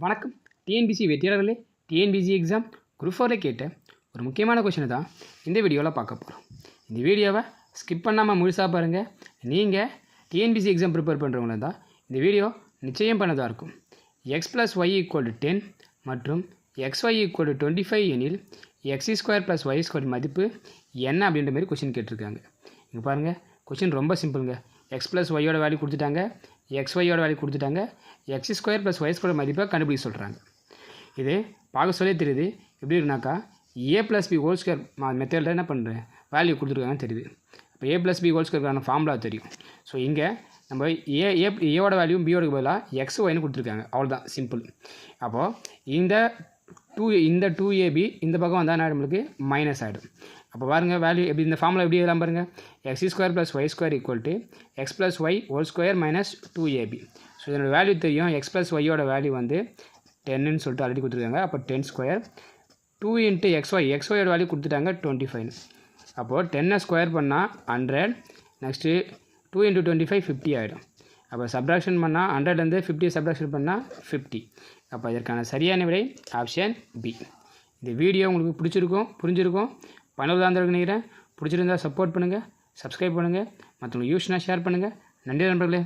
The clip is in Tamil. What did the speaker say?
வணக்கம். டிஎன்பிசி வெற்றியாளர்களே, டிஎன்பிசி எக்ஸாம் குரூப் 4 கேட்ட ஒரு முக்கியமான கொஷினை தான் இந்த வீடியோவில் பார்க்க போகிறோம். இந்த வீடியோவை ஸ்கிப் பண்ணாமல் முழுசாக பாருங்கள். நீங்கள் டிஎன்பிசி எக்ஸாம் ப்ரிப்பேர் பண்ணுறவங்கள தான் இந்த வீடியோ நிச்சயம் பண்ணதாக இருக்கும். x + y = 10 மற்றும் xy = 25 எனில் x² + y² மதிப்பு என்ன அப்படின்ற மாதிரி கொஷின் கேட்டிருக்காங்க. இங்கே பாருங்கள், கொஷின் ரொம்ப சிம்பிளுங்க. x + y வேல்யூ கொடுத்துட்டாங்க, xy வேல்யூ கொடுத்துட்டாங்க, x² + y² மதிப்பை கண்டுபிடிக்க சொல்கிறாங்க. இது பார்க்க சொல்லி தெரியுது. எப்படி இருக்குனாக்கா a + b² மெத்தடில் என்ன பண்ணுறேன் வேல்யூ கொடுத்துருக்காங்கன்னு தெரியுது. இப்போ a + b² ஃபார்முலா தெரியும். ஸோ இங்கே நம்ம ஏவோட வேல்யூ பியோட பதிலாக xyன்னு கொடுத்துருக்காங்க. அவ்வளோதான், சிம்பிள். அப்போது இந்த 2ab இந்த பக்கம் வந்தால் நம்மளுக்கு மைனஸ் ஆகிடும். அப்போ பாருங்கள் வேல்யூ எப்படி இந்த ஃபார்முலா எப்படி எழுதலாம் பாருங்கள். x² + y² = x + y² - 2ab. So இதனோட வேல்யூ தெரியும். x + y வேல்யூ வந்து 10ன்னு சொல்லிட்டு ஆல்ரெடி கொடுத்துருக்காங்க. அப்போ 10². 2 × xy வேல்யூ கொடுத்துட்டாங்க 25. அப்போது 10 ஸ்கொயர் பண்ணால் 100. நெக்ஸ்ட்டு 2 × 25 50 ஆகிடும். அப்போ சப்ராக்ஷன் பண்ணால் 100லேருந்து 50 சப்ராக்ஷன் பண்ணால் 50. அப்போ இதற்கான சரியான விடை ஆப்ஷன் பி. இந்த வீடியோ உங்களுக்கு புரிஞ்சிருக்கும். பணம் நினைக்கிறேன். பிடிச்சிருந்தால் சப்போர்ட் பண்ணுங்கள், சப்ஸ்கிரைப் பண்ணுங்கள், மற்றவங்களுக்கு யூஸ்னால் ஷேர் பண்ணுங்கள். நன்றி நண்பர்களே.